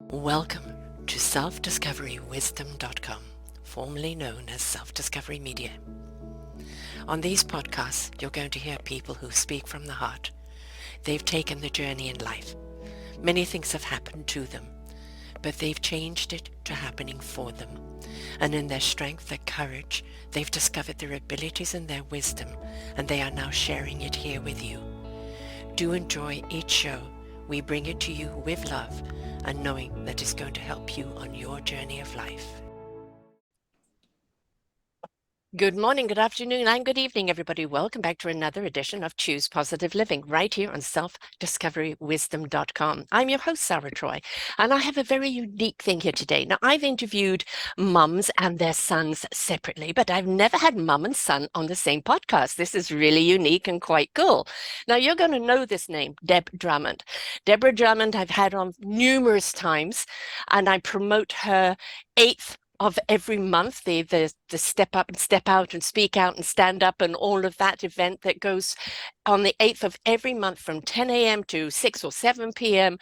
Welcome to self-discoverywisdom.com, formerly known as Self-Discovery Media. On these podcasts, you're going to hear people who speak from the heart. They've taken the journey in life. Many things have happened to them, but they've changed it to happening for them. And in their strength, their courage, they've discovered their abilities and their wisdom, and they are now sharing it here with you. Do enjoy each show. We bring it to you with love and knowing that it's going to help you on your journey of life. Good morning, good afternoon, and good evening, everybody. Welcome back to another edition of Choose Positive Living right here on selfdiscoverywisdom.com. I'm your host, Sarah Troy, and I have a very unique thing here today. Now, I've interviewed mums and their sons separately, but I've never had mum and son on the same podcast. This is really unique and quite cool. Now, you're going to know this name, Deb Drummond. Deborah Drummond, I've had on numerous times, and I promote her 8th of every month, the step up and step out and speak out and stand up and all of that event that goes on the 8th of every month from 10 a.m. to 6 or 7 p.m.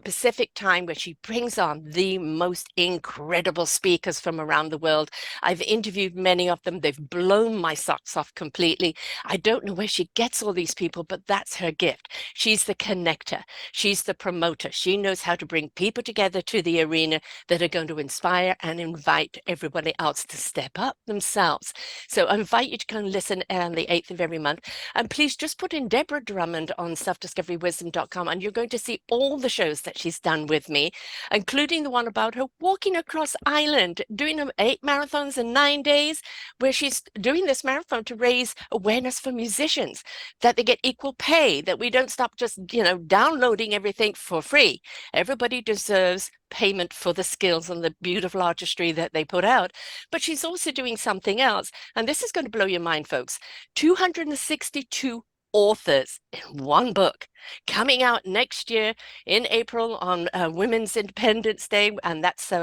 Pacific time, where she brings on the most incredible speakers from around the world. I've interviewed many of them. They've blown my socks off completely. I don't know where she gets all these people, but that's her gift. She's the connector. She's the promoter. She knows how to bring people together to the arena that are going to inspire and invite everybody else to step up themselves. So I invite you to come and listen on the 8th of every month. And please just put in Deborah Drummond on selfdiscoverywisdom.com, and you're going to see all the shows that she's done with me, including the one about her walking across Ireland, doing 8 marathons in 9 days, where she's doing this marathon to raise awareness for musicians, that they get equal pay, that we don't stop just, downloading everything for free. Everybody deserves payment for the skills and the beautiful artistry that they put out. But she's also doing something else. And this is going to blow your mind, folks. 262 authors in one book coming out next year in April on Women's Independence Day. And that's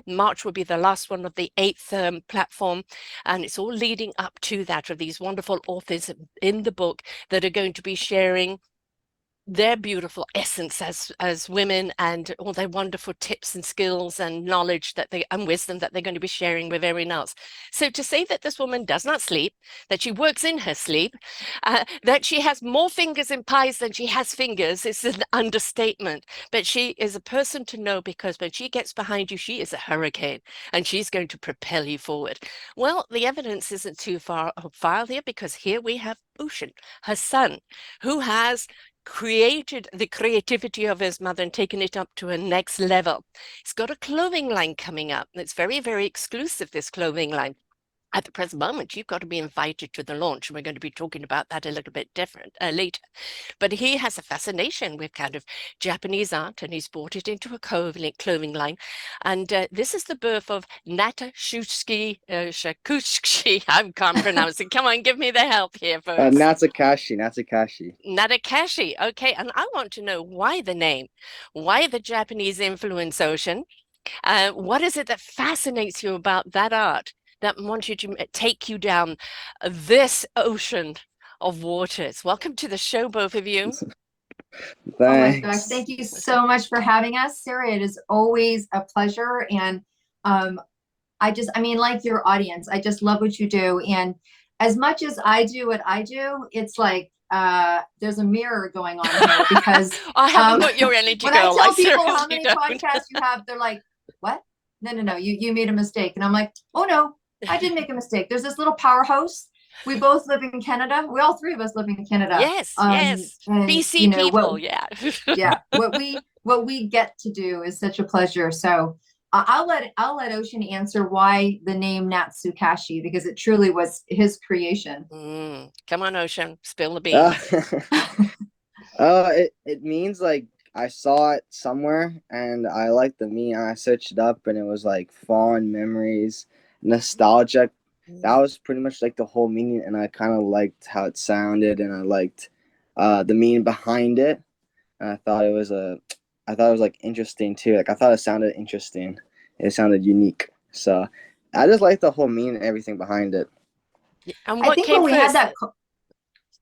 March will be the last one of the 8th platform. And it's all leading up to that, of these wonderful authors in the book that are going to be sharing their beautiful essence as women, and all their wonderful tips and skills and knowledge and wisdom that they're going to be sharing with everyone else. So to say that this woman does not sleep, that she works in her sleep, that she has more fingers in pies than she has fingers, is an understatement. But she is a person to know, because when she gets behind you, she is a hurricane, and she's going to propel you forward. Well, the evidence isn't too far of file here, because here we have Ocean, her son, who has created the creativity of his mother and taken it up to a next level. He's got a clothing line coming up, and it's very, very exclusive, this clothing line. At the present moment, you've got to be invited to the launch, and we're going to be talking about that a little bit different later. But he has a fascination with kind of Japanese art, and he's brought it into a clothing line. And this is the birth of Shakushi. I can't pronounce it. Come on, give me the help here, folks. Natsukashi. Natakashi. Okay, and I want to know why the name, why the Japanese influence, Ocean. What is it that fascinates you about that art that wants you to take you down this ocean of waters? Welcome to the show, both of you. Thanks. Oh my gosh, thank you so much for having us, Sarah. It is always a pleasure. And like your audience, I just love what you do. And as much as I do what I do, it's like there's a mirror going on here, because I haven't got your energy, when girl. I tell people how many podcasts you have, they're like, what? No, you made a mistake. And I'm like, oh no, I didn't make a mistake. There's this little powerhouse. We both live in Canada. We all 3 of us live in Canada. Yes. And, BC people, yeah. Yeah. What we get to do is such a pleasure. So I'll let Ocean answer why the name Natsukashi, because it truly was his creation. Come on, Ocean, spill the beans. It means like I saw it somewhere and I liked the meaning. I searched it up and it was like fond memories, nostalgic. That was pretty much like the whole meaning, and I kind of liked how it sounded, and I liked the meaning behind it. And I thought it was like interesting too. Like I thought it sounded interesting. It sounded unique. So I just liked the whole meaning and everything behind it. And what came first?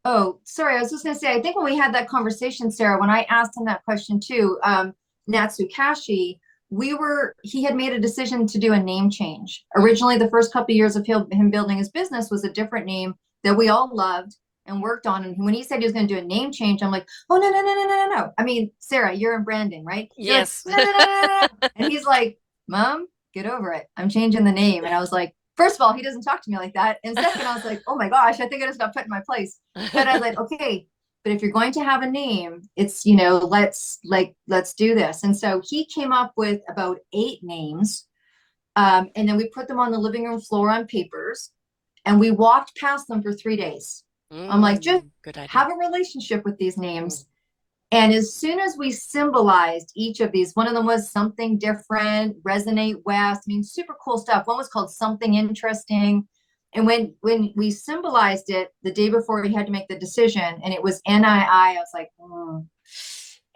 Oh, sorry. I was just going to say, I think when we had that conversation, Sarah, when I asked him that question too, Natsukashi, he had made a decision to do a name change. Originally, the first couple of years of him building his business was a different name that we all loved and worked on. And when he said he was going to do a name change, I'm like, oh, no, no, no, no, no, no, no. I mean, Sarah, you're in branding, right? You're like, Yes. no, no, no, no, no, no. And he's like, Mom, get over it. I'm changing the name. And I was like, first of all, he doesn't talk to me like that. And second, I was like, oh my gosh, I think I just got put in my place. But I was like, okay, but if you're going to have a name, it's, let's do this. And so he came up with about 8 names. And then we put them on the living room floor on papers and we walked past them for 3 days. I'm like, just Good idea. have a relationship with these names. And as soon as we symbolized each of these, one of them was something different, resonate west. I mean, super cool stuff. One was called something interesting. And when we symbolized it the day before we had to make the decision, and it was NII, I was like,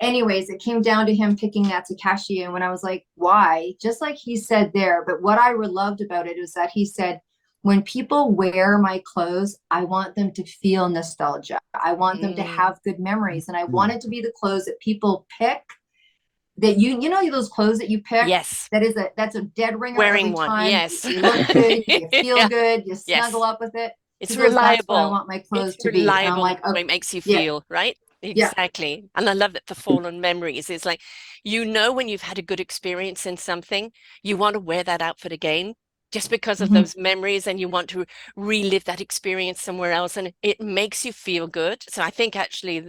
anyways, it came down to him picking that Takashi. And when I was like, why? Just like he said there. But what I loved about it was that he said, when people wear my clothes, I want them to feel nostalgia. I want them to have good memories. And I want it to be the clothes that people pick, that those clothes that you pick. Yes. That's a dead ringer Wearing every one. time. Yes. You look good, you feel good, you Yes. snuggle up with it. It's He goes, that's what I reliable. want my clothes It's to be. And I'm reliable like, in the way oh, it makes you yeah, feel, right? yeah. Exactly. And I love that the fallen memories is like, when you've had a good experience in something, you want to wear that outfit again just because of those memories, and you want to relive that experience somewhere else, and it makes you feel good. So I think actually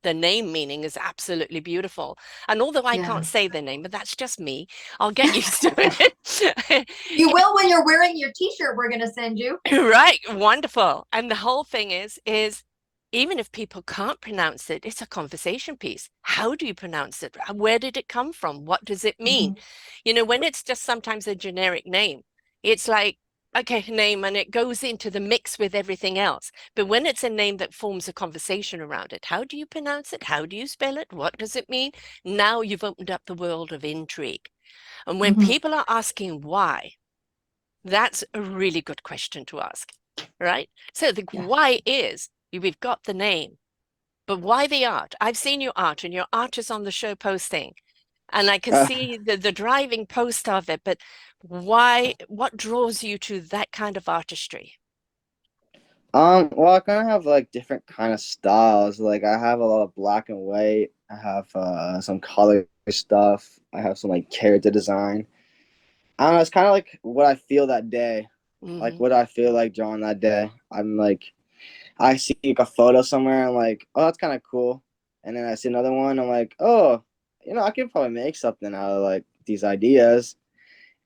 the name meaning is absolutely beautiful. And although I can't say the name, but that's just me, I'll get used to it. You will when you're wearing your t-shirt we're going to send you. Right, wonderful. And the whole thing is even if people can't pronounce it, it's a conversation piece. How do you pronounce it? Where did it come from? What does it mean? When it's just sometimes a generic name, it's like, okay, name, and it goes into the mix with everything else. But when it's a name that forms a conversation around it, how do you pronounce it? How do you spell it? What does it mean? Now you've opened up the world of intrigue. And when people are asking why, that's a really good question to ask, right? So the why is we've got the name, but why the art? I've seen your art, and your art is on the show posting, and I can see the driving post of it, but why? What draws you to that kind of artistry? Well, I kind of have like different kind of styles. Like I have a lot of black and white. I have some color stuff. I have some like character design. I don't know. It's kind of like what I feel that day. Like what I feel like drawing that day. I'm like, I see like a photo somewhere. I'm like, oh, that's kind of cool. And then I see another one. I'm like, oh, I could probably make something out of like these ideas.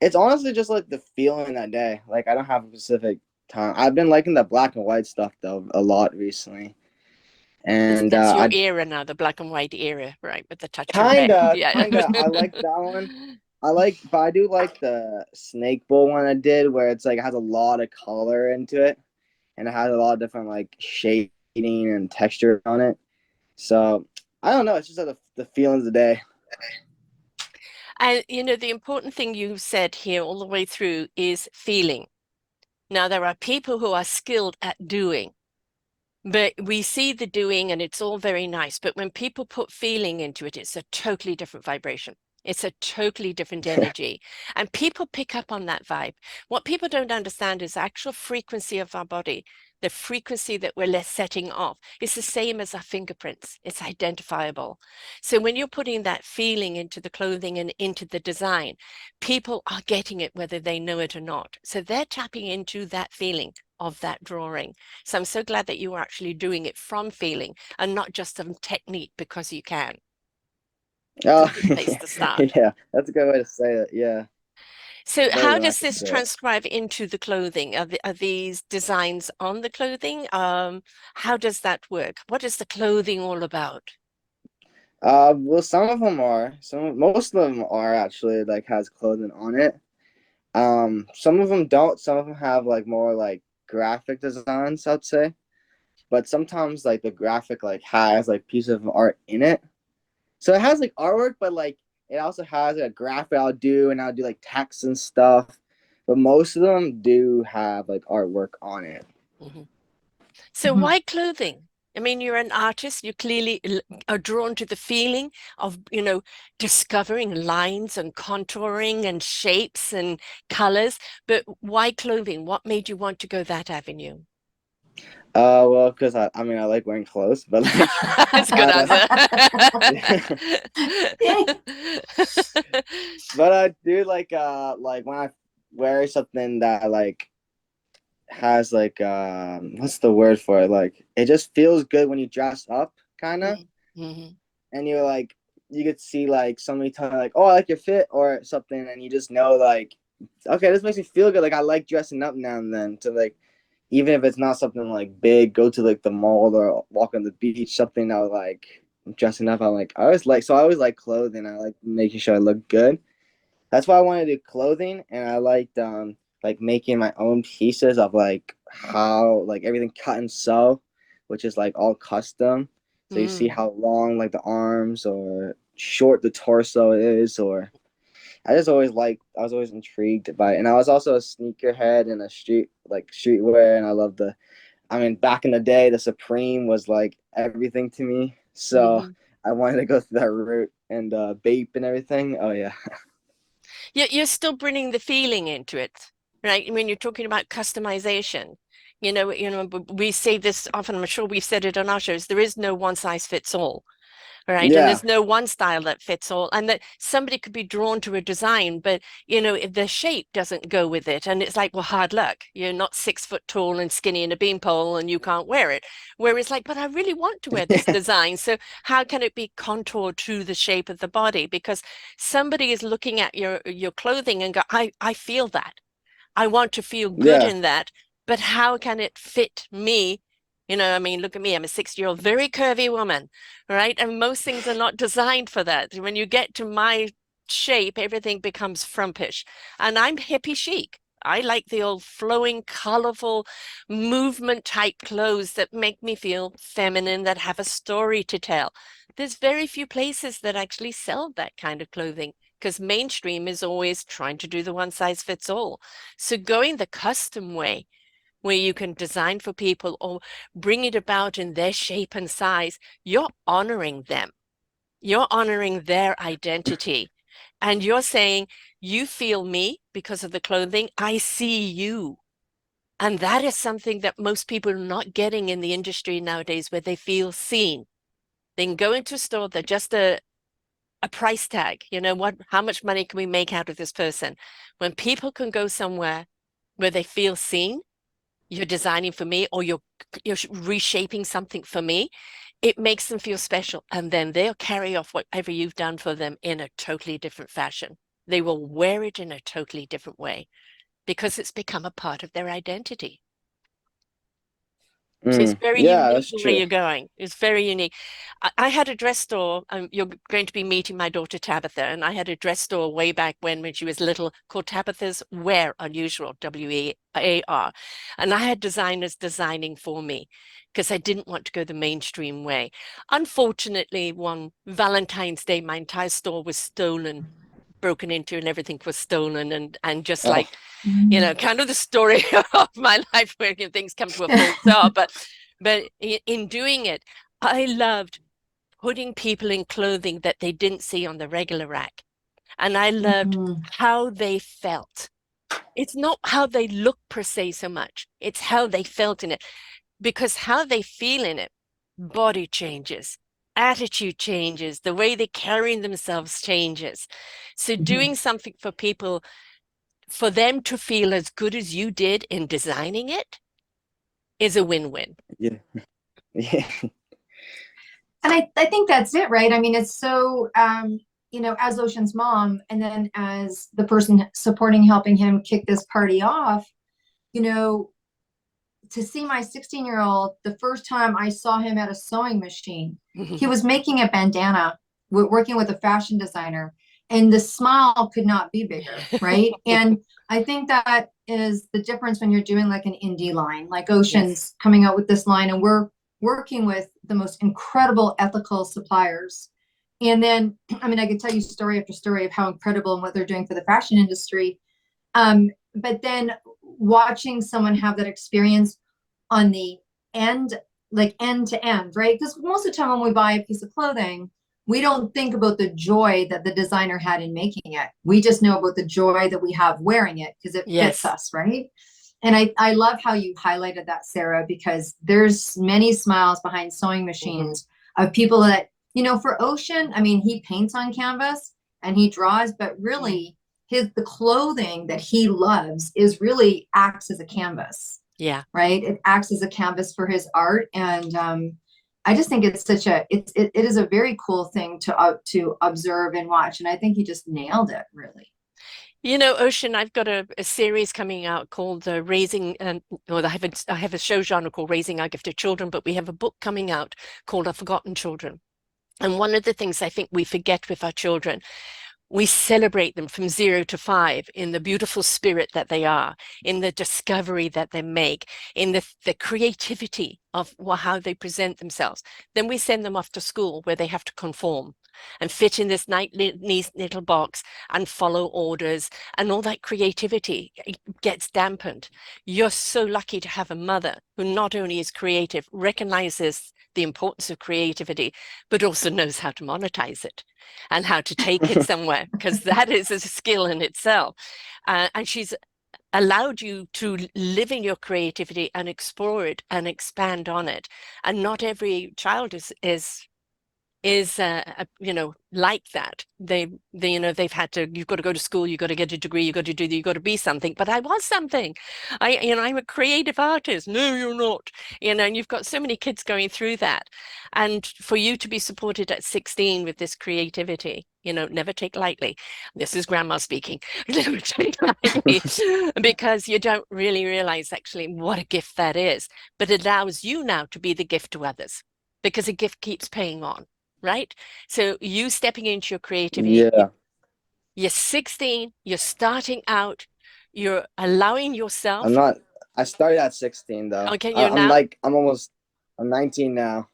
It's honestly just like the feeling that day. Like I don't have a specific time. I've been liking the black and white stuff though a lot recently, and That's your I era now, the black and white era, right? With the touch of red. kinda Yeah. kinda I like that one. But I do like the snake bowl one I did, where it's like it has a lot of color into it, and it has a lot of different like shading and texture on it. So I don't know. It's just like the feelings of the day. And the important thing you said here all the way through is feeling. Now, there are people who are skilled at doing, but we see the doing and it's all very nice. But when people put feeling into it, it's a totally different vibration. It's a totally different energy. And people pick up on that vibe. What people don't understand is the actual frequency of our body, the frequency that we're less setting off. It's the same as our fingerprints. It's identifiable. So when you're putting that feeling into the clothing and into the design, people are getting it whether they know it or not. So they're tapping into that feeling of that drawing. So I'm so glad that you are actually doing it from feeling and not just some technique because you can. Oh, It's a good place to start. yeah, that's a good way to say it. Yeah, So better how than I does could this say it. transcribe into the clothing? Are these designs on the clothing? How does that work? What is the clothing all about? Well, some of them are. Most of them are actually like has clothing on it. Some of them don't. Some of them have like more like graphic designs, I'd say. But sometimes like the graphic like has like pieces of art in it. So it has like artwork, but like it also has a graphic I'll do like text and stuff. But most of them do have like artwork on it. Mhm. So why clothing? I mean, you're an artist. You clearly are drawn to the feeling of, discovering lines and contouring and shapes and colors. But why clothing? What made you want to go that avenue? Well, because I mean, I like wearing clothes, but like, That's a good uh, answer. but I do like when I wear something that like has like what's the word for it? Like it just feels good when you dress up, kind of, Mhm. and you're like you could see like somebody telling like, oh, I like your fit or something, and you just know like, okay, this makes me feel good. Like I like dressing up now and then to like even if it's not something like big, go to like the mall or walk on the beach, something that like dressing up. I always like clothing. I like making sure I look good. That's why I wanted to do clothing, and I liked like making my own pieces of like how like everything cut and sew, which is like all custom. So you see Mm. how long like the arms or short the torso is, or I was always intrigued by it. And I was also a sneakerhead and a streetwear, and I love the I mean, back in the day, the Supreme was like everything to me. So Mhm. I wanted to go through that route and Bape and everything. Oh yeah, You're still bringing the feeling into it, right? When you're talking about customization, we say this often. I'm sure we've said it on our shows. There is no one size fits all, right? And yeah, there's no one style that fits all, and that somebody could be drawn to a design, but if the shape doesn't go with it, and it's like, well, hard luck. You're not 6 foot tall and skinny in a beanpole, and you can't wear it. Whereas, like, but I really want to wear this design, so how can it be contoured to the shape of the body? Because somebody is looking at your clothing and go, I feel that. I want to feel good yeah, in that, but how can it fit me? I mean, look at me. I'm a 60-year-old, very curvy woman, right? And most things are not designed for that. When you get to my shape, everything becomes frumpish. And I'm hippie chic. I like the old flowing, colorful, movement type clothes that make me feel feminine, that have a story to tell. There's very few places that actually sell that kind of clothing because mainstream is always trying to do the one size fits all. So going the custom way, where you can design for people or bring it about in their shape and size, you're honoring them. You're honoring their identity. And you're saying, you feel me because of the clothing. I see you. And that is something that most people are not getting in the industry nowadays, where they feel seen. They can go into a store, they're just a price tag. How much money can we make out of this person? When people can go somewhere where they feel seen, you're designing for me, or you're reshaping something for me, it makes them feel special. And then they'll carry off whatever you've done for them in a totally different fashion. They will wear it in a totally different way because it's become a part of their identity. So it's very yeah, unique that's where true. you're going. It's very unique. I had a dress store. You're going to be meeting my daughter Tabitha, and I had a dress store way back when she was little, called Tabitha's Wear Unusual, WEAR. And I had designers designing for me because I didn't want to go the mainstream way. Unfortunately, one Valentine's Day, my entire store was stolen, broken into, and everything was stolen, and just Oh, like kind of the story of my life where things come to a full stop. But in doing it, I loved putting people in clothing that they didn't see on the regular rack. And I loved Mhm. how they felt. It's not how they look per se so much. It's how they felt in it. Because how they feel in it, body changes, attitude changes, the way they carry themselves changes. So Mhm. doing something for people, for them to feel as good as you did in designing it, is a win-win. yeah, yeah, And I think that's it, right? I mean, it's so, as Ocean's mom, and then as the person supporting, helping him kick this party off, you know, to see my 16-year-old, the first time I saw him at a sewing machine, he was making a bandana, working with a fashion designer, and the smile could not be bigger, right? And I think that is the difference when you're doing like an indie line, like Yes. Ocean's coming out with this line, and we're working with the most incredible ethical suppliers. And then, I mean, I could tell you story after story of how incredible and what they're doing for the fashion industry. But then watching someone have that experience on the end like end to end, right? Because most of the time when we buy a piece of clothing, we don't think about the joy that the designer had in making it. We just know about the joy that we have wearing it because it fits Yes. us, right? And I love how you highlighted that, Sarah, because there's many smiles behind sewing machines of people that, you know, for Ocean, I mean, he paints on canvas and he draws, but really the clothing that he loves is really acts as a canvas, Yeah. right? It acts as a canvas for his art. And I just think it's such a, it is a very cool thing to observe and watch. And I think he just nailed it, really. You know, Ocean, I've got a series coming out called Raising, or I have a show genre called Raising Our Gifted Children, but we have a book coming out called Our Forgotten Children. And one of the things I think we forget with our children, we celebrate them from 0 to 5 in the beautiful spirit that they are, in the discovery that they make, in the creativity of how they present themselves. Then we send them off to school where they have to conform and fit in this nice little box and follow orders, and all that creativity gets dampened. You're so lucky to have a mother who not only is creative, recognizes the importance of creativity, but also knows how to monetize it and how to take it somewhere, because that is a skill in itself. And she's allowed you to live in your creativity and explore it and expand on it. And not every child is you know, like that. They you know, they've had to, you've got to go to school, you've got to get a degree, you've got to do, you've got to be something. But I was something. You know, I'm a creative artist. No, you're not. You know, and you've got so many kids going through that. And for you to be supported at 16 with this creativity, you know, never take lightly. This is grandma speaking. Never take lightly, because you don't really realize actually what a gift that is. But it allows you now to be the gift to others, because a gift keeps paying on. Right? So you stepping into your creativity, Yeah. you're 16, you're starting out, you're allowing I'm yourself. not. I started at 16 though. Okay, you're I'm now like I'm 19 now.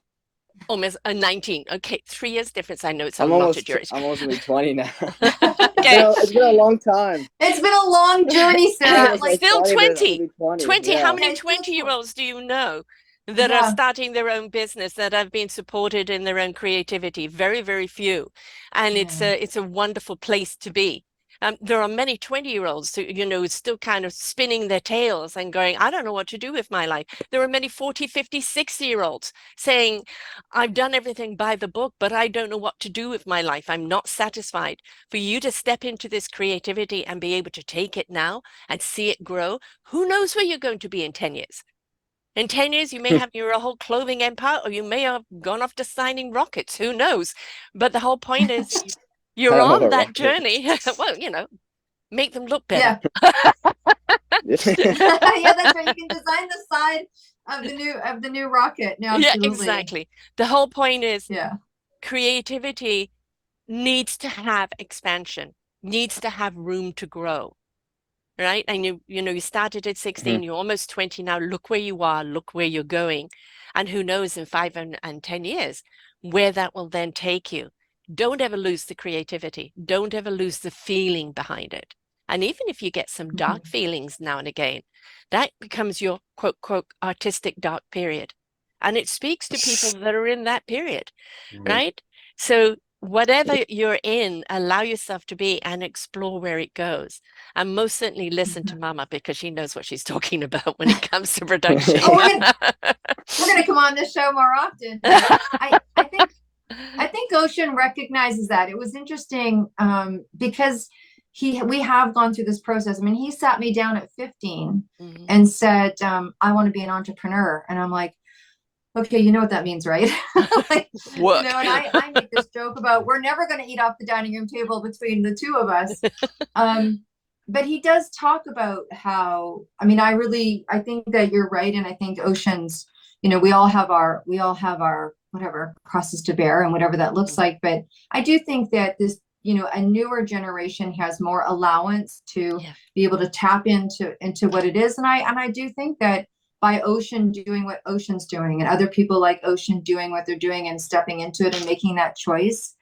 almost a 19. Okay, 3 years difference. I know it's a I'm lot of almost yours. I'm almost gonna be 20 now. Okay. It's been a long time. It's been a long journey, I think it Sarah. was Like, like Still 20, but I'm gonna 20. be 20. 20. How Yeah. many yeah, it's still 20-year-olds do you know that are yeah. starting their own business, that have been supported in their own creativity? Very, very few. And Yeah. it's a wonderful place to be. There are many 20-year-olds who, you know, still kind of spinning their tails and going, I don't know what to do with my life. There are many 40, 50, 60-year-olds saying, I've done everything by the book, but I don't know what to do with my life. I'm not satisfied. For you to step into this creativity and be able to take it now and see it grow, who knows where you're going to be in 10 years? In 10 years, you may have your whole clothing empire, or you may have gone off designing rockets. Who knows? But the whole point is I you're don't know on what that rocket. journey. Well, you know, make them look better. Yeah. Yeah, that's right. You can design the side of the new rocket. No, Yeah, absolutely. exactly. The whole point is Yeah. creativity needs to have expansion, needs to have room to grow. Right? And you know, you started at 16, you're almost 20 now. Look where you are, look where you're going. And who knows in 5 and 10 years where that will then take you. Don't ever lose the creativity. Don't ever lose the feeling behind it. And even if you get some dark Mhm. feelings now and again, that becomes your quote, quote, artistic dark period. And it speaks to people that are in that period, Mhm. right? So whatever you're in, allow yourself to be and explore where it goes. And most certainly listen to Mhm. Mama, because she knows what she's talking about when it comes to production. Oh, we're gonna come on this show more often. But I think Ocean recognizes that. It was interesting because we have gone through this process. I mean, he sat me down at 15 Mhm. and said, I want to be an entrepreneur. And I'm like, okay, you know what that means, right? Like, Work. and I make this joke about we're never going to eat off the dining room table between the two of us. Um, but he does talk about how, I mean, I think that you're right. And I think Ocean's, we all have our whatever crosses to bear and whatever that looks Mhm. like. But I do think that this, a newer generation has more allowance to Yeah. be able to tap into what it is. And I do think that by Ocean doing what Ocean's doing and other people like Ocean doing what they're doing and stepping into it and making that choice,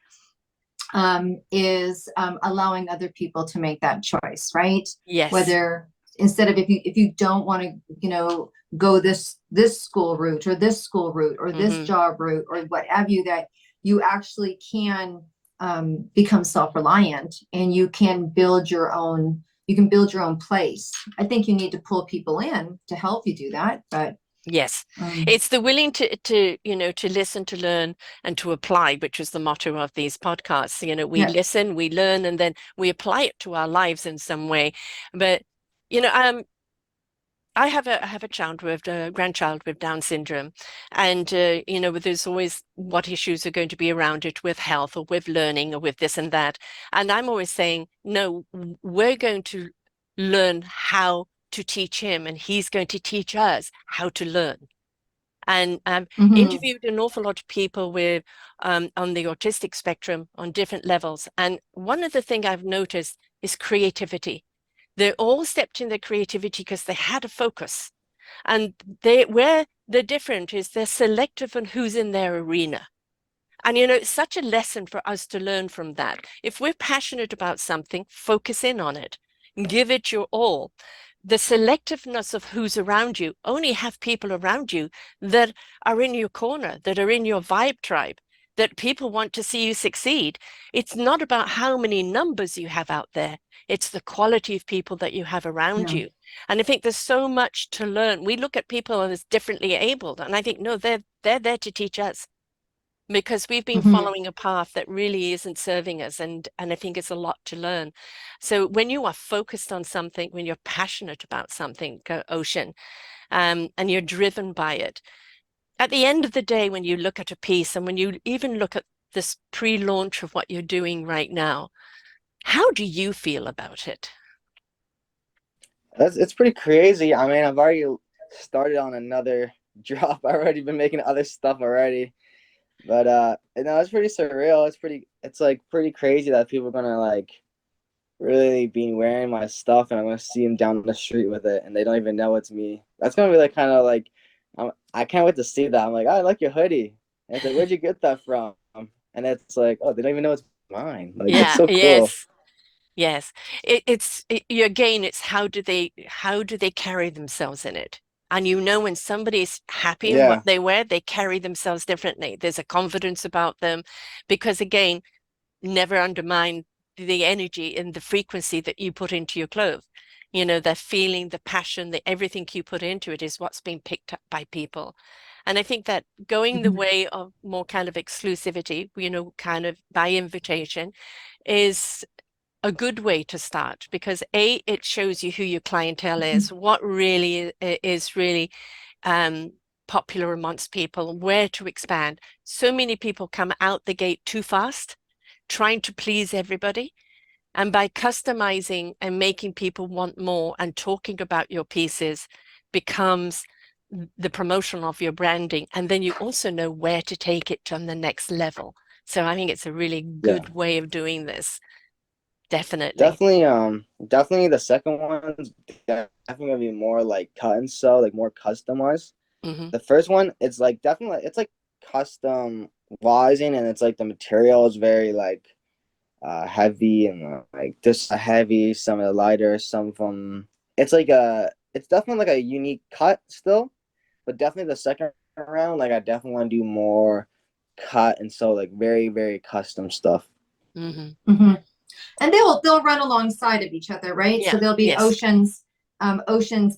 is allowing other people to make that choice, right? Yes. Whether instead of if you don't want to, go this school route or this school route or this job route or what have you, that you actually can become self-reliant, and you can build your own place. I think you need to pull people in to help you do that, but Yes, it's the willing to listen, to learn, and to apply, which is the motto of these podcasts. We yeah. listen, we learn, and then we apply it to our lives in some way. But I have a child with a grandchild with Down syndrome, and there's always what issues are going to be around it with health or with learning or with this and that. And I'm always saying, no, we're going to learn how to teach him, and he's going to teach us how to learn. And interviewed an awful lot of people with on the autistic spectrum on different levels. And one of the things I've noticed is creativity. They all stepped in their creativity because they had a focus. And where they're different is they're selective on who's in their arena. And it's such a lesson for us to learn from that. If we're passionate about something, focus in on it, give it your all. The selectiveness of who's around you, only have people around you that are in your corner, that are in your vibe tribe, that people want to see you succeed. It's not about how many numbers you have out there. It's the quality of people that you have around you. And I think there's so much to learn. We look at people as differently abled, and I think, no, they're there to teach us, because we've been following a path that really isn't serving us. And I think it's a lot to learn. So when you are focused on something, when you're passionate about something, Ocean, and you're driven by it, at the end of the day, when you look at a piece, and when you even look at this pre-launch of what you're doing right now, how do you feel about it? It's pretty crazy. I mean, I've already started on another drop. I've already been making other stuff already. But it's pretty surreal. It's like pretty crazy that people are gonna like really be wearing my stuff, and I'm gonna see them down the street with it, and they don't even know it's me. That's gonna be like kind of like, I can't wait to see that. I'm like, oh, I like your hoodie. And it's like, where'd you get that from? And it's like, oh, they don't even know it's mine. Like, it's Yeah, so cool. yes. Yes, again, it's how do they carry themselves in it? And when somebody's happy in what Yeah, they wear, they carry themselves differently. There's a confidence about them, because again, never undermine the energy and the frequency that you put into your clothes. The feeling, the passion, the everything you put into it is what's being picked up by people. And I think that going the way of more kind of exclusivity, kind of by invitation, is a good way to start, because it shows you who your clientele is, what really is really popular amongst people, where to expand. So many people come out the gate too fast, trying to please everybody. And by customizing and making people want more, and talking about your pieces becomes the promotion of your branding. And then you also know where to take it to the next level. So I think it's a really yeah. good way of doing this. Definitely. Definitely the second one's definitely gonna be more like cut and sew, like more customized. Hmm. The first one, it's like definitely it's like custom wising, and it's like the material is very like heavy, and like just heavy, some of the lighter, some of them. It's definitely like a unique cut still, but definitely the second round, like I definitely want to do more cut and sew, like very very custom stuff. Hmm. And they'll run alongside of each other, right? So Yeah. there'll be Yes. Ocean's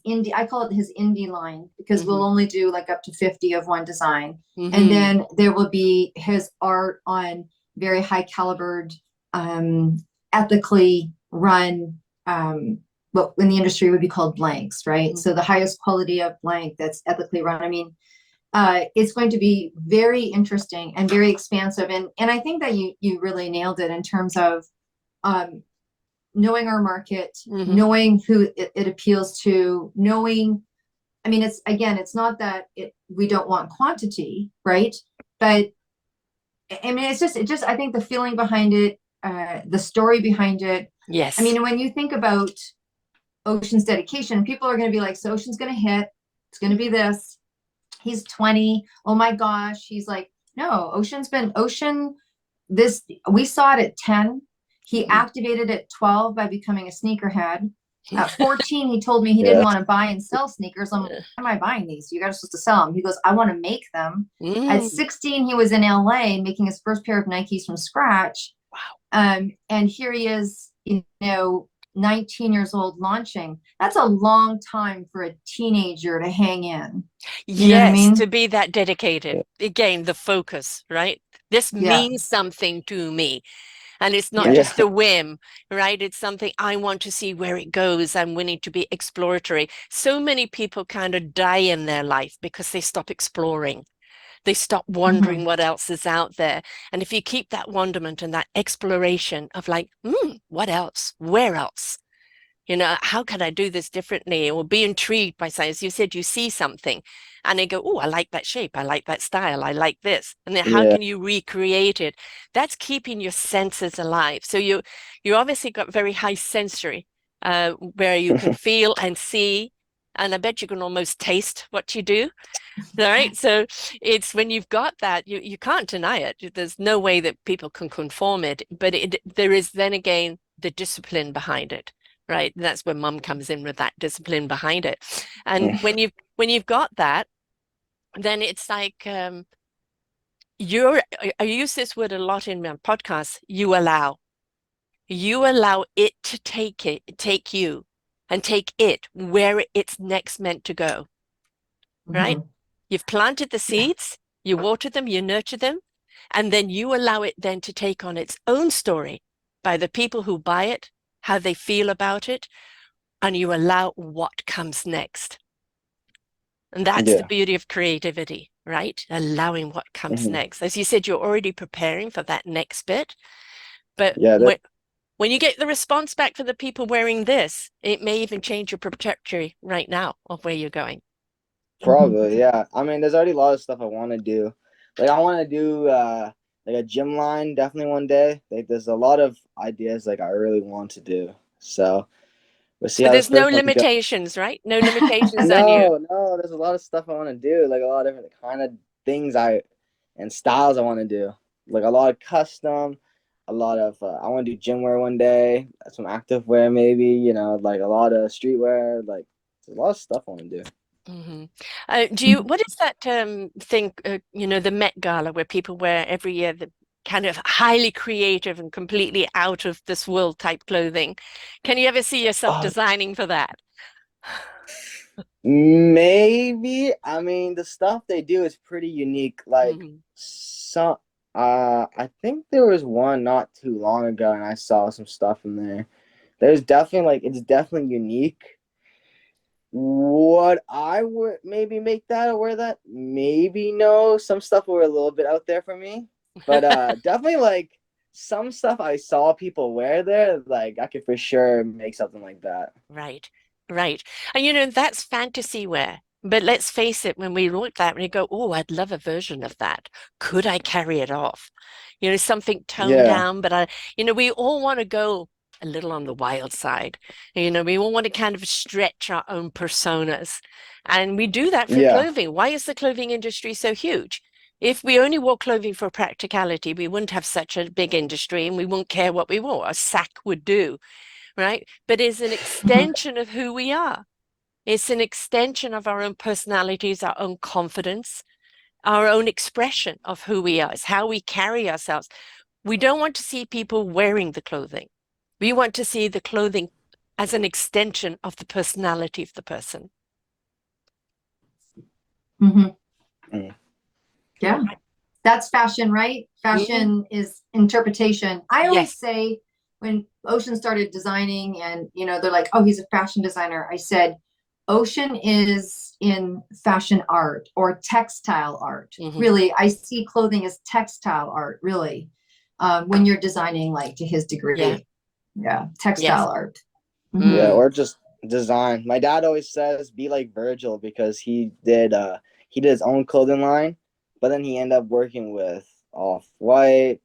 indie. I call it his indie line, because Hmm. we'll only do like up to 50 of one design. And Hmm. then there will be his art on very high calibered, um, ethically run, what in the industry would be called blanks, right? Hmm. So the highest quality of blank that's ethically run. I mean, it's going to be very interesting and very expansive. And I think that you really nailed it in terms of um, knowing our market, Hmm. knowing who it appeals to, knowing, I mean, it's not that we don't want quantity, right? But I mean, I think the feeling behind it, the story behind it. I Yes. mean, when you think about Ocean's dedication, people are going to be like, so Ocean's going to hit, it's going to be this. He's 20. Oh my gosh. He's like, no, Ocean, this, we saw it at 10. He Hmm. activated at 12 by becoming a sneakerhead. At 14, he told me he didn't Yeah. want to buy and sell sneakers. I'm like, why am I buying these? You guys are supposed to sell them. He goes, I want to make them. At Mm. 16, he was in LA making his first pair of Nikes from scratch. Wow. And here he is, 19 years old launching. That's a long time for a teenager to hang in. You know what I Yes, mean? to be that dedicated. Again, the focus, right? This Yeah. means something to me. And it's not Yes. just Yeah. a whim, right? It's something I want to see where it goes. I'm willing to be exploratory. So many people kind of die in their life because they stop exploring. They stop wondering Mm-hmm. what else is out there. And if you keep that wonderment and that exploration of like, what else? Where else? How can I do this differently? Or be intrigued by something. As you said, you see something and they go, oh, I like that shape. I like that style. I like this. And then how Yeah. can you recreate it? That's keeping your senses alive. So you obviously got very high sensory, where you can feel and see. And I bet you can almost taste what you do. All right. So it's when you've got that, you can't deny it. There's no way that people can conform it. But there is then again the discipline behind it, right? And that's where mum comes in with that discipline behind it. And when you've got that, then it's like I use this word a lot in my podcast, you allow. You allow it to take you and take it where it's next meant to go, right? Mm-hmm. You've planted the Yeah. seeds, you water them, you nurture them, and then you allow it then to take on its own story by the people who buy it, how they feel about it, and you allow what comes next. And that's the Yeah. beauty of creativity, right? Allowing what comes Hmm. next. As you said, you're already preparing for that next bit, but Yeah. when you get the response back for the people wearing this, it may even change your trajectory right now of where you're going. Mm-hmm. Probably. Yeah. I mean, there's already a lot of stuff I want to do. Like I want to do like a gym line definitely one day. Like there's a lot of ideas like I really want to do. So we'll see So how this there's no first one goes. limitations, right? No limitations on you. No, there's a lot of stuff I want to do. Like a lot of different kind of things and styles I want to do. Like a lot of custom, a lot of I want to do gym wear one day, some active wear maybe. Like a lot of streetwear. Like there's a lot of stuff I want to do. Hmm. What is that thing, the Met Gala where people wear every year the kind of highly creative and completely out of this world type clothing? Can you ever see yourself Uh, designing for that? Maybe. I mean, the stuff they do is pretty unique. Like Hmm. some, I think there was one not too long ago, and I saw some stuff in there. There's definitely like it's definitely unique. Would I would maybe make that or wear that? Maybe no. Some stuff were a little bit out there for me, but definitely like some stuff I saw people wear there. Like I could for sure make something like that. Right, right. And that's fantasy wear. But let's face it, when we look at that, we go, oh, I'd love a version of that. Could I carry it off? Something toned Yeah, down, but we all want to go a little on the wild side. We all want to kind of stretch our own personas. And we do that for yeah, clothing. Why is the clothing industry so huge? If we only wore clothing for practicality, we wouldn't have such a big industry and we wouldn't care what we wore. A sack would do, right? But it's an Mm-hmm. extension of who we are. It's an extension of our own personalities, our own confidence, our own expression of who we are. It's how we carry ourselves. We don't want to see people wearing the clothing. We want to see the clothing as an extension of the personality of the person. Mm-hmm. mm, Yeah. That's fashion, right? Mm, Fashion is interpretation. I always yes. say when Ocean started designing and they're like, oh, he's a fashion designer. I said, Ocean is in fashion art or textile art. Hmm. Really, I see clothing as textile art, really, when you're designing like to his Yeah. degree. Yeah, Yes. textile art. Mm-hmm. yeah. Mm. Or just design. My dad always says be like Virgil because he did his own clothing line, but then he ended up working with Off White.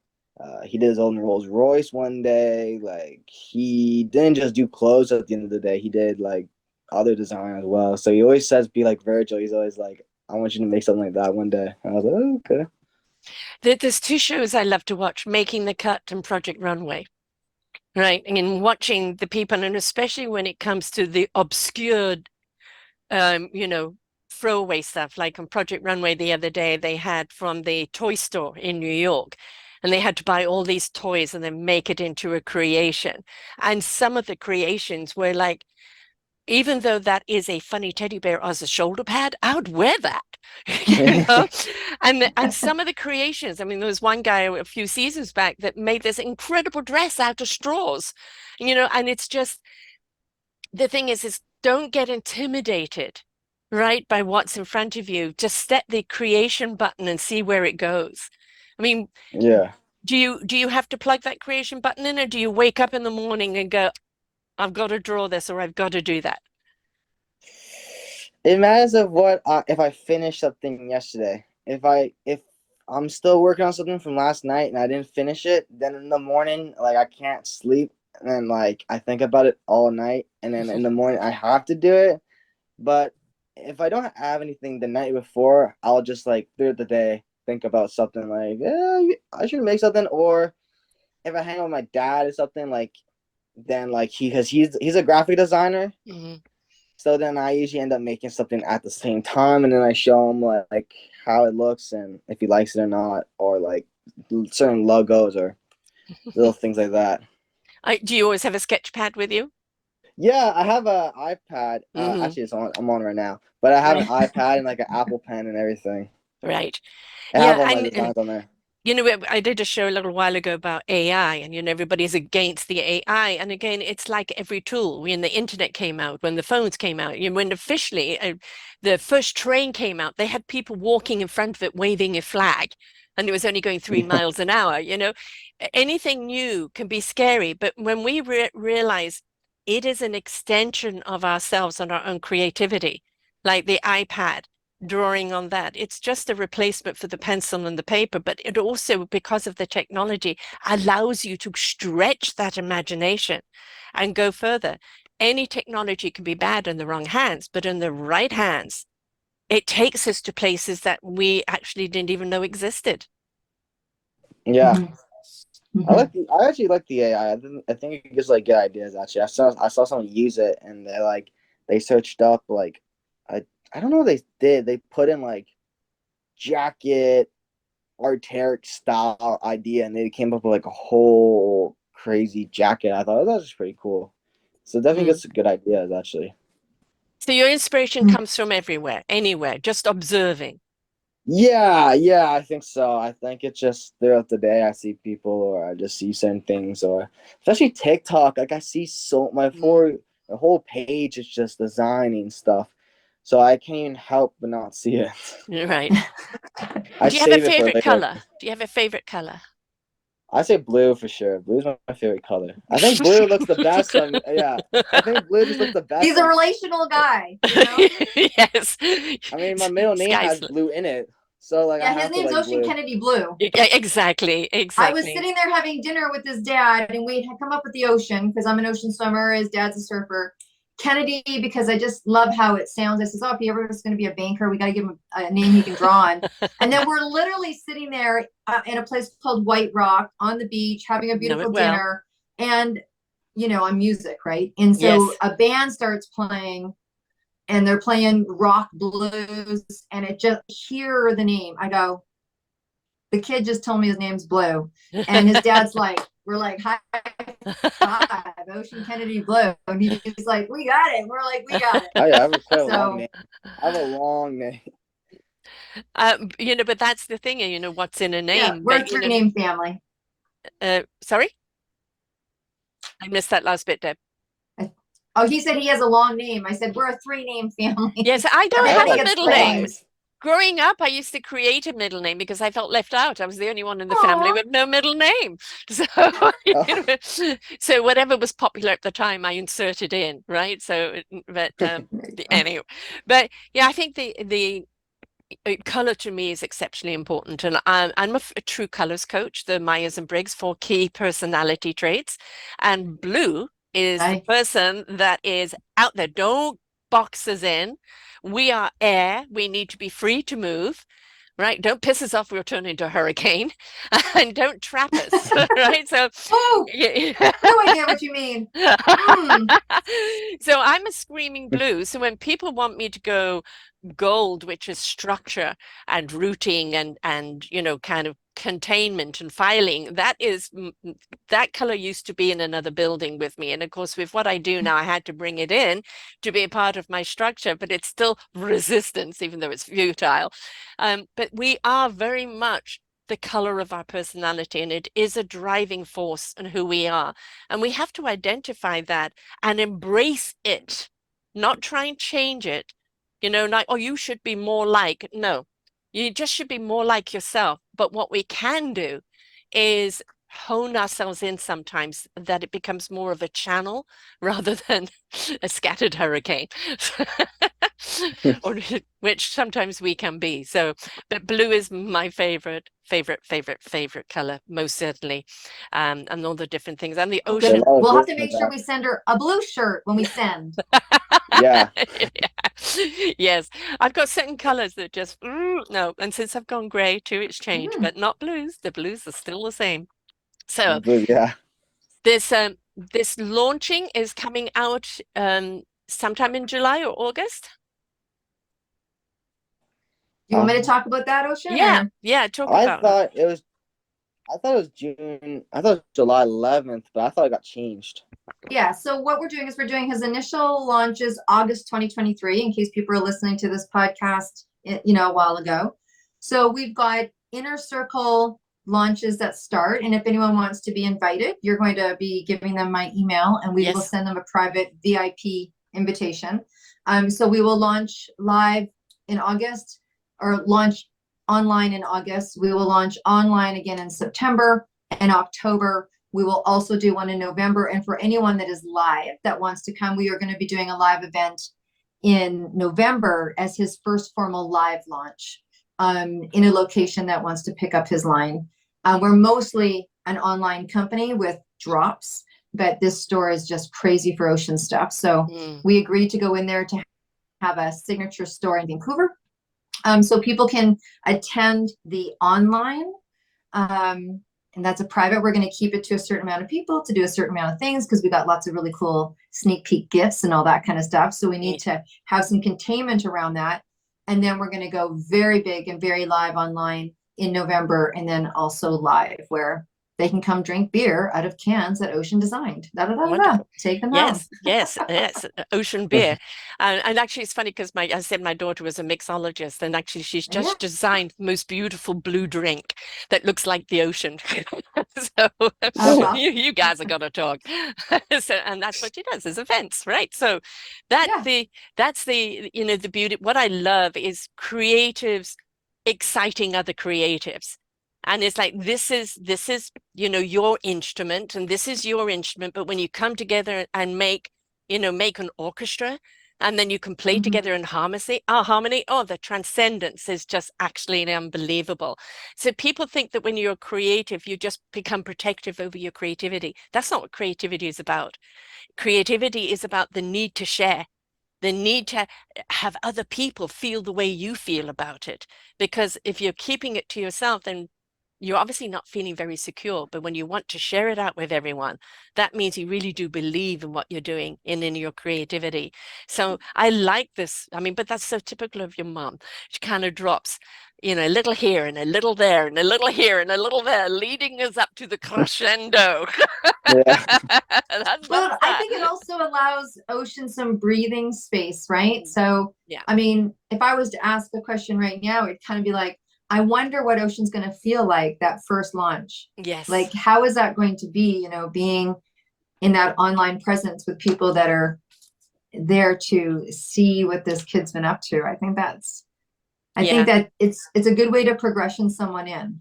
He did his own Rolls Royce one day. Like he didn't just do clothes at the end of the day. He did like other design as well. So he always says be like Virgil. He's always like, I want you to make something like that one day. And I was like, oh, okay. There's two shows I love to watch, Making the Cut and Project Runway. right? And watching the people, and especially when it comes to the obscured, you know, throwaway stuff, like on Project Runway the other day, they had from the toy store in New York, and they had to buy all these toys and then make it into a creation. And some of the creations were like, even though that is a funny teddy bear as a shoulder pad, I would wear that, you know? And some of the creations, I mean, there was one guy a few seasons back that made this incredible dress out of straws, you know, and it's just the thing is don't get intimidated, right, by what's in front of you. Just step the creation button and see where it goes. I mean, Yeah. do you have to plug that creation button in, or do you wake up in the morning and go, I've got to draw this or I've got to do that? It matters of what if I finish something yesterday. If I'm still working on something from last night and I didn't finish it, then in the morning, like I can't sleep, and then like I think about it all night, and then in the morning I have to do it. But if I don't have anything the night before, I'll just like through the day think about something like, I should make something. Or if I hang out with my dad or something, like then like because he's a graphic designer. Mhm. So then I usually end up making something at the same time, and then I show him like how it looks and if he likes it or not, or like certain logos or little things like that. Do you always have a sketch pad with you? Yeah, I have a iPad. Hmm. Actually, I'm on right now, but I have an Right. iPad and like an Apple Pen and everything. Right. I have Yeah, all my and designs on there. you know, I did a show a little while ago about AI, and you know, everybody's against the AI. And again, it's like every tool. When the internet came out, when the phones came out, you know, when officially the first train came out, they had people walking in front of it waving a flag, and it was only going 3 miles an hour. You know, anything new can be scary, but when we realize it is an extension of ourselves and our own creativity, like the iPad drawing on that. It's just a replacement for the pencil and the paper, but it also, because of the technology, allows you to stretch that imagination and go further. Any technology can be bad in the wrong hands, but in the right hands, it takes us to places that we actually didn't even know existed. Yeah, Mhm. Mhm. I actually like the AI. I think it gives like good ideas. Actually, I saw someone use it and they searched up like I don't know what they did. They put in like jacket arteric style idea, and they came up with like a whole crazy jacket. I thought, oh, that was pretty cool. So definitely Mm. gets some good ideas actually. So your inspiration Mhm. comes from everywhere, anywhere, just observing. Yeah, I think so. I think it's just throughout the day I see people or I just see certain things, or especially TikTok. Like I see so Mm. the whole page is just designing stuff. So I can't even help but not see it. You're right. I Do you have a save it for favorite later. color? Do you have a favorite color? I say blue for sure. Blue's my favorite color. I think blue looks the best on me. Yeah, I think blue just looks the best He's a on. relational guy, you know? Yes. I mean, my middle name Sky's has blue in it, so like I Yeah, his have to name's like Ocean blue. Kennedy Blue. yeah, exactly, I was exactly. sitting there having dinner with his dad, and we had come up with the ocean because I'm an ocean swimmer. His dad's a surfer. Kennedy, because I just love how it sounds. I says, oh, if he ever is going to be a banker, we got to give him a name he can draw on. And then we're literally sitting there in a place called White Rock on the beach, having a Know it beautiful well. dinner, and on music, right? And so Yes. a band starts playing, and they're playing rock blues, and it just hear the name. I go, the kid just told me his name's Blue. And his dad's like, we're like, high five, Ocean Kennedy Blue. And he's like, we got it. We're like, we got it. Oh yeah, I have quite a long So, name. I have a long name. You know, but that's the thing, you know, what's in a yeah, name. we're a But, you three know, name family. sorry, I missed that last bit, Deb. Oh, he said he has a long name. I said, we're a three name Yes, family. I don't have Everybody Oh, a gets middle three name. names. nice. Growing up, I used to create a middle name because I felt left out. I was the only one in the family Aw. with no middle name. So, you Oh. know, so whatever was popular at the time, I inserted in, right? So, but anyway, but yeah, I think the color to me is exceptionally important, and I'm a true colors coach, the Myers and Briggs for key personality traits, and blue is the Right. person that is out there. Don't box us in. We are air. We need to be free to move. right? Don't piss us off, we'll turn into a hurricane. And don't trap us, right? So, Oh, no idea what you mean. Mm. so I'm a screaming blue. So when people want me to go gold, which is structure and rooting and kind of containment and filing, that color used to be in another building with me, and of course with what I do now I had to bring it in to be a part of my structure, but it's still resistance even though it's futile. But we are very much the color of our personality, and it is a driving force in who we are, and we have to identify that and embrace it, not try and change it. Like, oh, you should be more like. No, you just should be more like yourself. But what we can do is hone ourselves in sometimes that it becomes more of a channel rather than a scattered hurricane, or which sometimes we can be. So, but blue is my favorite color, most certainly. And all the different things, and the Oh, ocean. goodness. We'll have to make sure we send her a blue shirt when we send. Yeah. Yes, I've got certain colors that just no, and since I've gone gray too, it's changed, but not blues. The blues are still the same. So Yeah. this launching is coming out sometime in July or August. Do you want me to talk about that, Ocean? Yeah, Or? yeah, talk I about it. thought it was I thought it was June. I thought it was July 11th, but I thought it got changed. Yeah, so what we're doing is we're doing his initial launches August 2023, in case people are listening to this podcast, a while ago. So we've got inner circle launches that start, and if anyone wants to be invited, you're going to be giving them my email, and we will Yes. send them a private VIP invitation. So we will launch live in August, or launch online in August. We will launch online again in September and October. We will also do one in November. And for anyone that is live that wants to come, we are going to be doing a live event in November as his first formal live launch in a location that wants to pick up his line. We're mostly an online company with drops, but this store is just crazy for ocean stuff. So we agreed to go in there to have a signature store in Vancouver. So people can attend the online, and that's a private. We're going to keep it to a certain amount of people to do a certain amount of things because we got lots of really cool sneak peek gifts and all that kind of stuff. So we need to have some containment around that. And then we're going to go very big and very live online in November, and then also live where they can come drink beer out of cans that Ocean designed. Wonderful. Take them Yes, home. yes, ocean beer. And actually, it's funny because I said my daughter was a mixologist, and actually, she's just designed the most beautiful blue drink that looks like the ocean. So you guys are gonna talk. So, and that's what she does is events, right? So that's the the beauty. What I love is creatives exciting other creatives. And it's like this is your instrument, and this is your instrument, but when you come together and make an orchestra, and then you can play together in harmony, the transcendence is just actually unbelievable. So people think that when you're creative you just become protective over your creativity. That's not what creativity is about. Creativity is about the need to share, the need to have other people feel the way you feel about it. Because if you're keeping it to yourself, then you're obviously not feeling very secure. But when you want to share it out with everyone, that means you really do believe in what you're doing and in your creativity. So I like this. I mean, but that's so typical of your mom. She kind of drops, a little here and a little there and a little here and a little there, leading us up to the crescendo. Well, I think it also allows Ocean some breathing space, right? So, I mean, if I was to ask the question right now, it'd kind of be like, I wonder what Ocean's going to feel like that first launch. Yes. Like, how is that going to be, being in that online presence with people that are there to see what this kid's been up to? I think that it's a good way to progression someone in.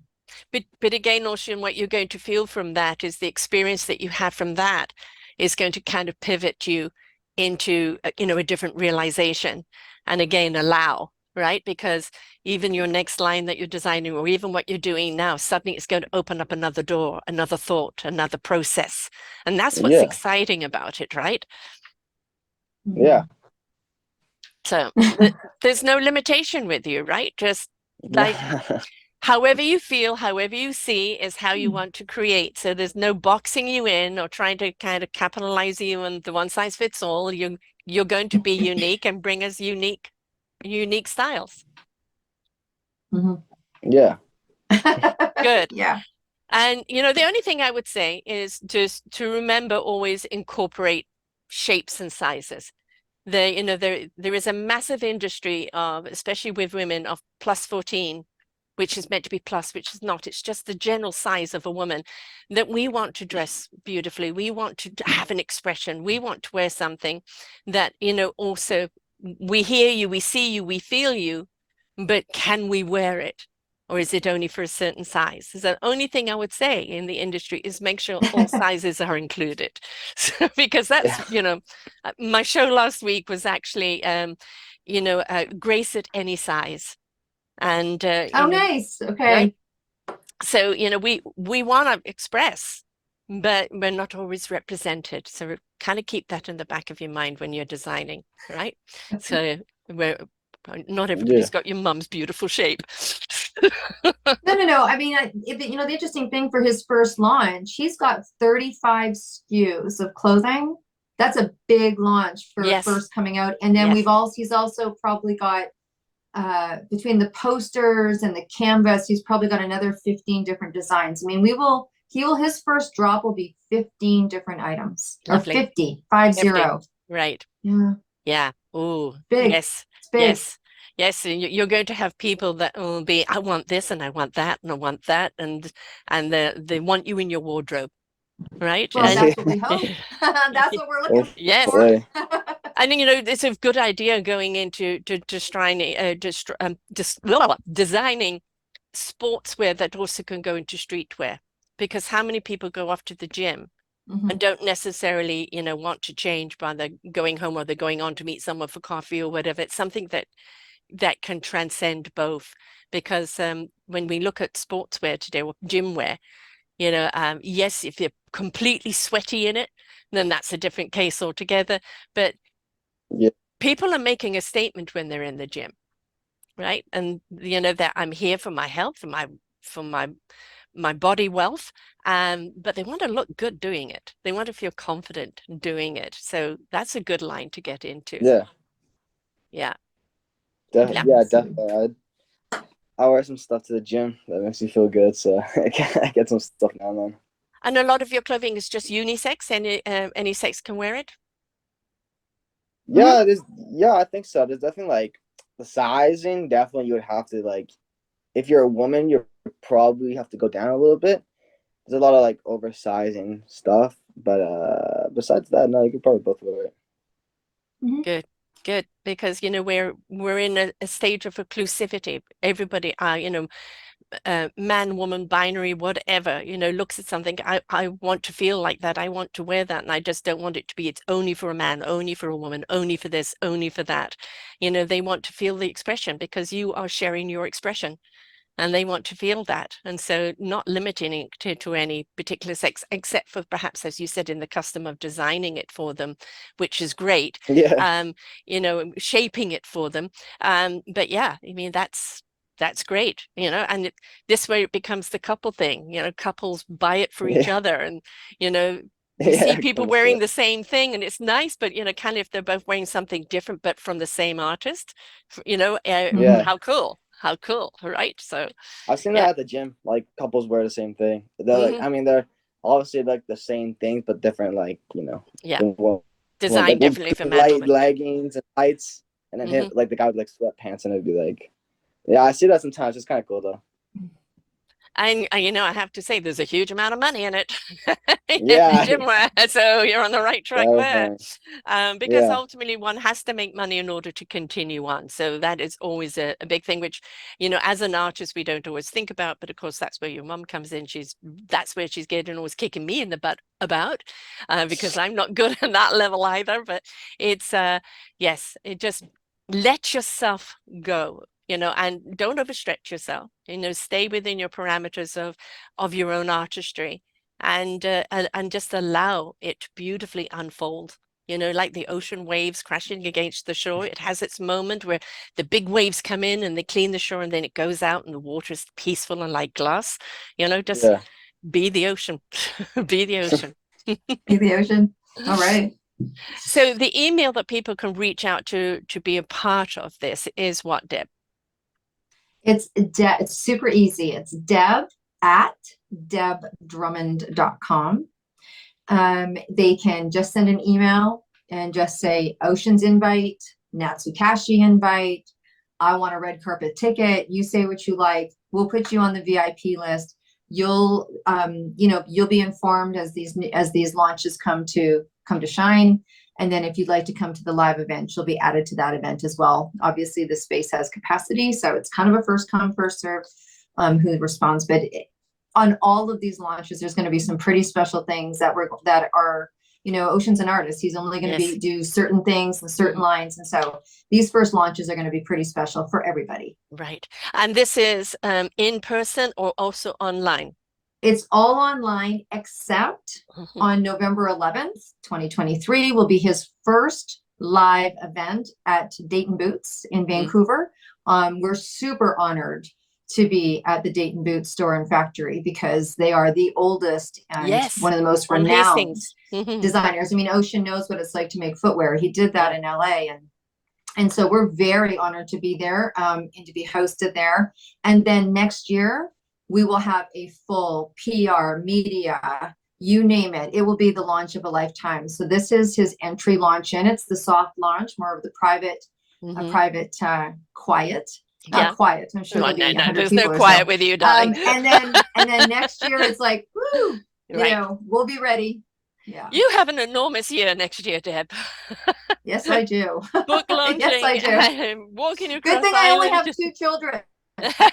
But again, Ocean, what you're going to feel from that is the experience that you had from that is going to kind of pivot you into, a different realization. And again, allow, right? Because even your next line that you're designing, or even what you're doing now, suddenly it's going to open up another door, another thought, another process. And that's what's exciting about it, right? Yeah. So there's no limitation with you, right? Just Like, however you feel, however you see is how you want to create. So there's no boxing you in or trying to kind of capitalize you on the one size fits all. You're going to be unique and bring us unique styles. Mhm. Yeah. Good. Yeah. And the only thing I would say is just to remember always incorporate shapes and sizes. There is a massive industry of, especially with women, of plus 14, which is meant to be plus, which is not. It's just the general size of a woman that we want to dress beautifully. We want to have an expression. We want to wear something that, also we hear you, we see you, we feel you, but can we wear it? Or is it only for a certain size? Is the only thing I would say in the industry is make sure all sizes are included. So, because that's, my show last week was actually, grace at any size. And, Oh, nice. right. Okay. So, we want to express, but we're not always represented. So kind of keep that in the back of your mind when you're designing, right? So we're not everybody's Yeah. got your mum's beautiful shape. No. I mean, the interesting thing for his first launch, he's got 35 SKUs of clothing. That's a big launch for a Yes. first coming out. And then Yes. he's also probably got between the posters and the canvas, he's probably got another 15 different designs. I mean, his first drop will be 15 different items or Lovely. 50. Right. Yeah. Yeah. Oh, Big. yes. It's big. Yes. Yes. And you're going to have people that will be, I want this and I want that and I want that. And they want you in your wardrobe. Right. Well, And that's what we hope. That's what we're looking yes. for. I think, it's a good idea going into designing sportswear that also can go into streetwear. Because how many people go off to the gym and don't necessarily, want to change by the going home or they're going on to meet someone for coffee or whatever. It's something that can transcend both. Because when we look at sportswear today or gym wear, yes, if you're completely sweaty in it, then that's a different case altogether. But Yeah. people are making a statement when they're in the gym, right? And that I'm here for my health, for my body wealth, but they want to look good doing it. They want to feel confident doing it. So that's a good line to get into. Yeah. Yeah. Yeah. Yeah, definitely. I wear some stuff to the gym that makes me feel good, so I get some stuff now and then. And a lot of your clothing is just unisex. Any sex can wear it. Yeah, I think so. There's definitely like the sizing, definitely you would have to like if you're a woman, you probably have to go down a little bit. There's a lot of like oversizing stuff, but besides that, no, you could probably both wear it. Good, good. Because we're in a stage of inclusivity. Everybody, man, woman, binary, whatever, looks at something. I want to feel like that. I want to wear that. And I just don't want it to be, it's only for a man, only for a woman, only for this, only for that. They want to feel the expression because you are sharing your expression and they want to feel that. And so not limiting it to any particular sex, except for perhaps, as you said, in the custom of designing it for them, which is great. Yeah. Shaping it for them. But yeah, I mean, that's great, and this way it becomes the couple thing, couples buy it for each Yeah. other and, you see Yeah, people wearing the same thing and it's nice, but, kind of if they're both wearing something different, but from the same artist, Yeah. how cool, right? So, I've seen yeah. that at the gym. Like couples wear the same thing. They're like, Hmm. I mean, they're obviously like the same things, but different. Like Yeah. the one Designed like differently for man, light woman. leggings and tights, and then him Hmm. like the guy with like sweatpants, and it'd be like, yeah, I see that sometimes. It's kind of cool though. And I have to say, there's a huge amount of money in it, in Yeah, gym wear. So you're on the right track there, definitely. because Yeah, ultimately one has to make money in order to continue on. So that is always a big thing, which, as an artist, we don't always think about. But of course, that's where your mum comes in. That's where she's getting always kicking me in the butt about, because I'm not good at that level either. But it's yes, it just let yourself go, and don't overstretch yourself, stay within your parameters of your own artistry and just allow it to beautifully unfold. like the ocean waves crashing against the shore. It has its moment where the big waves come in and they clean the shore, and then it goes out and the water is peaceful and like glass. Just Yeah. be the ocean. Be the ocean. Be the ocean. All right. So the email that people can reach out to be a part of this is what, Deb? It's super easy. It's Deb at debdrummond.com. They can just send an email and just say Ocean's invite, Natsukashi invite. I want a red carpet ticket. You say what you like. We'll put you on the VIP list. You'll be informed as these launches come to shine. And then if you'd like to come to the live event, you'll be added to that event as well. Obviously, the space has capacity, so it's kind of a first come, first serve who responds. But on all of these launches, there's going to be some pretty special things that are, Ocean's an artist. He's only going to do certain things and certain lines. And so these first launches are going to be pretty special for everybody. Right. And this is in person or also online? It's all online, except on November 11th, 2023 will be his first live event at Dayton Boots in Vancouver. We're super honored to be at the Dayton Boots store and factory because they are the oldest and one of the most renowned designers. I mean, Ocean knows what it's like to make footwear. He did that in LA, and so we're very honored to be there and to be hosted there. And then next year, we will have a full PR, media, you name it. It will be the launch of a lifetime. So this is his entry launch in. It's the soft launch, more of the private, quiet. Not quiet. I'm sure there'll be 100 there's people no or quiet so. with you, darling. And then next year it's like, woo, we'll be ready. Yeah. You have an enormous year next year, Deb. Yes, I do. Book launching. Yes, I do. Walking across Good thing I only have 2 children. Good thing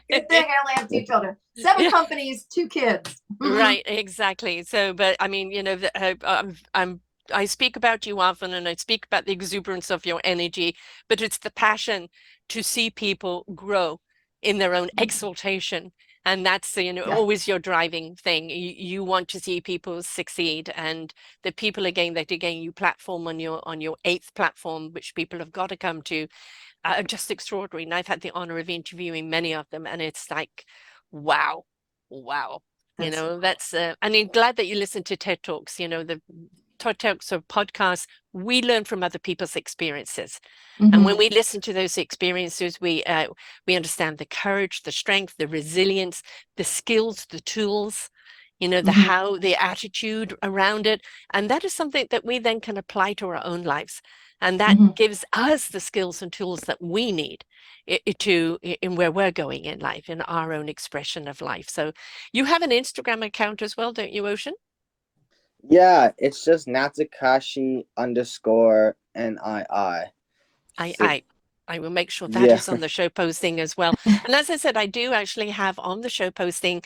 I only have 2 children. 7 companies, 2 kids. Right, exactly. So, but I mean, I speak about you often, and I speak about the exuberance of your energy, but it's the passion to see people grow in their own exaltation. And that's, always your driving thing. You want to see people succeed, and the people that you platform on your 8th platform, which people have got to come to, are just extraordinary. And I've had the honor of interviewing many of them, and it's like, wow. That's and I'm glad that you listen to TED Talks. The TED Talks or podcasts, we learn from other people's experiences. And when we listen to those experiences, we understand the courage, the strength, the resilience, the skills, the tools, the attitude around it. And that is something that we then can apply to our own lives. And that gives us the skills and tools that we need in where we're going in life, in our own expression of life. So you have an Instagram account as well, don't you, Ocean? Yeah, it's just Natsukashi _NII. I will make sure that is on the show posting as well. And as I said, I do actually have on the show posting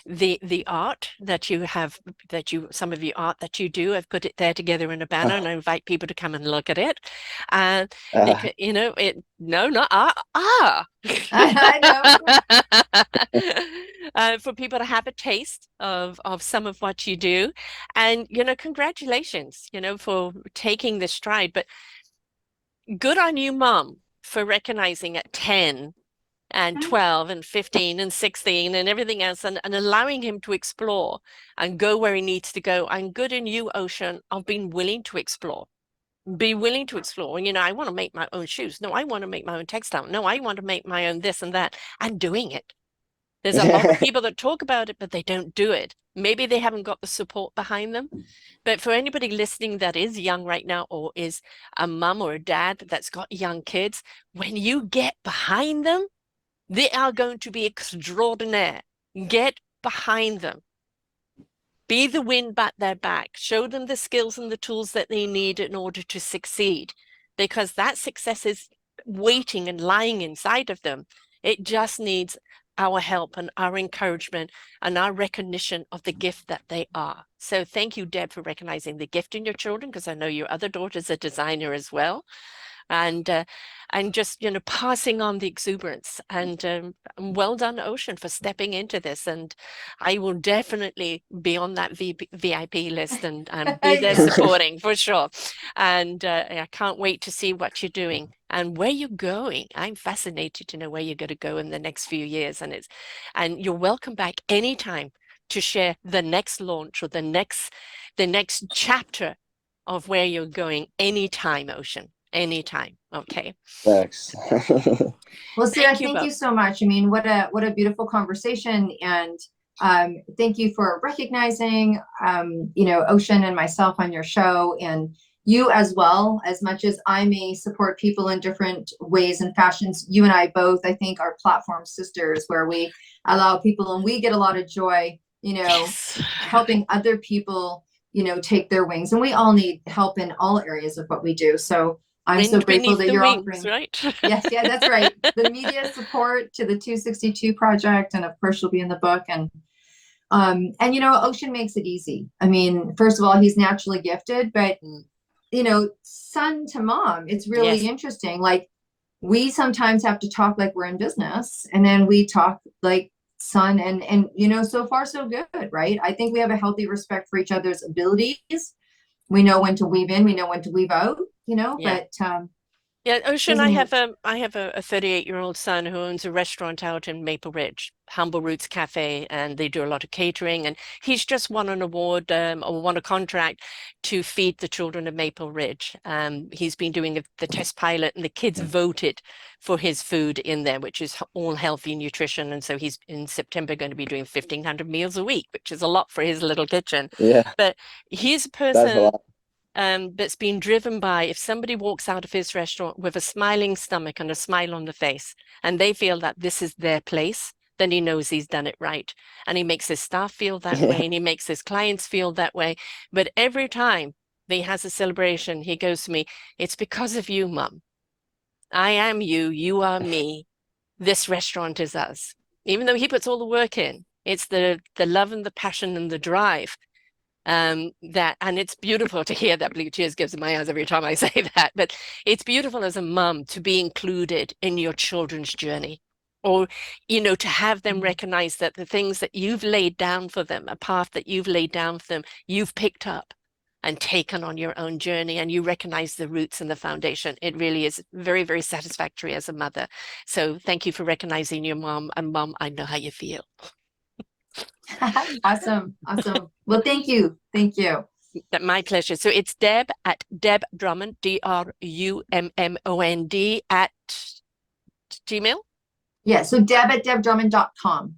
the art that you have, some of your art that you do. I've put it there together in a banner, and I invite people to come and look at it. And not I for people to have a taste of some of what you do. And congratulations, for taking this stride. But good on you, Mom, for recognizing at 10 and 12 and 15 and 16 and everything else, and allowing him to explore and go where he needs to go. And good in you, Ocean, of being willing to explore. Be willing to explore. I want to make my own shoes. No, I want to make my own textile. No, I want to make my own this and that, and doing it. There's a lot of people that talk about it, but they don't do it. Maybe they haven't got the support behind them. But for anybody listening that is young right now, or is a mom or a dad that's got young kids, when you get behind them, they are going to be extraordinaire. Get behind them. Be the wind at their back. Show them the skills and the tools that they need in order to succeed, because that success is waiting and lying inside of them. It just needs our help and our encouragement and our recognition of the gift that they are. So thank you, Deb, for recognizing the gift in your children, because I know your other daughter's a designer as well. and just, you know, passing on the exuberance. And well done, Ocean, for stepping into this. And I will definitely be on that VIP list and be there supporting for sure. And I can't wait to see what you're doing and where you're going. I'm fascinated to know where you're going to go in the next few years. And you're welcome back anytime to share the next launch or the next chapter of where you're going. Anytime, Ocean. Anytime. Okay. Thanks. Well, Sarah, Thank you thank you both. so much. I mean, what a beautiful conversation, and thank you for recognizing, you know, Ocean and myself on your show, and you as well. As much as I may support people in different ways and fashions, you and I both, I think, are platform sisters, where we allow people, and we get a lot of joy, you know, Yes. helping other people, you know, take their wings. And we all need help in all areas of what we do. So I'm so Wind grateful beneath that the you're wings, offering. right? Yes, yeah, that's right. The media support to the 262 project, and of course you'll be in the book. And you know, Ocean makes it easy. I mean, first of all, he's naturally gifted, but Mm. you know, son to mom, it's really Yes. interesting. Like, we sometimes have to talk like we're in business, and then we talk like son, and you know, so far so good, right? I think we have a healthy respect for each other's abilities. We know when to weave in, we know when to weave out, you know, Yeah. but Yeah, Ocean, isn't it? I have a 38-year-old son who owns a restaurant out in Maple Ridge, Humble Roots Cafe, and they do a lot of catering. And he's just won an award or won a contract to feed the children of Maple Ridge. He's been doing the test pilot, and the kids voted for his food in there, which is all healthy nutrition. And so he's in September going to be doing 1,500 meals a week, which is a lot for his little kitchen. Yeah, But he's a that's a person lot. that's been driven by, if somebody walks out of his restaurant with a smiling stomach and a smile on the face, and they feel that this is their place, then he knows he's done it right. And he makes his staff feel that way, and he makes his clients feel that way. But every time he has a celebration, he goes to me, "It's because of you, Mum. I am you, you are me. This restaurant is us." Even though he puts all the work in, it's the love and the passion and the drive that, and it's beautiful to hear that. Blue tears gives in my eyes every time I say that. But it's beautiful as a mum to be included in your children's journey, or, you know, to have them recognize that the things that you've laid down for them, a path that you've laid down for them, you've picked up and taken on your own journey, and you recognize the roots and the foundation. It really is very, very satisfactory as a mother. So thank you for recognizing your mom, and Mom, I know how you feel. Awesome. Awesome. Well, thank you. Thank you. My pleasure. So it's Deb at Deb Drummond, Drummond at Gmail. Yeah. So Deb at debdrummond.com.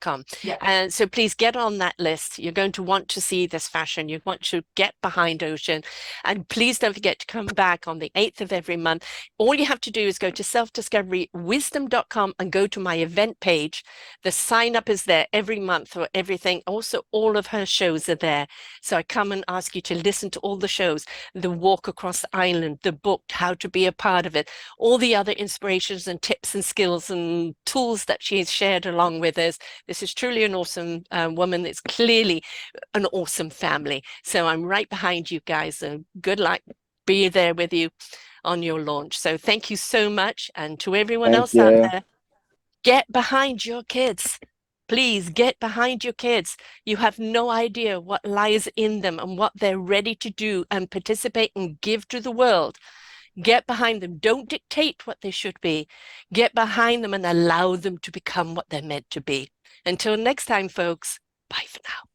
.com. Yeah. And so please get on that list. You're going to want to see this fashion. You want to get behind Ocean. And please don't forget to come back on the 8th of every month. All you have to do is go to selfdiscoverywisdom.com and go to my event page. The sign up is there every month for everything. Also, all of her shows are there. So I come and ask you to listen to all the shows, the walk across the island, the book, how to be a part of it, all the other inspirations and tips and skills and tools that she's shared along with us. This is truly an awesome woman. It's clearly an awesome family. So I'm right behind you guys. So good luck. Be there with you on your launch. So thank you so much. And to everyone Thank else out you. there, get behind your kids. Please get behind your kids. You have no idea what lies in them and what they're ready to do and participate and give to the world. Get behind them. Don't dictate what they should be. Get behind them and allow them to become what they're meant to be. Until next time, folks, bye for now.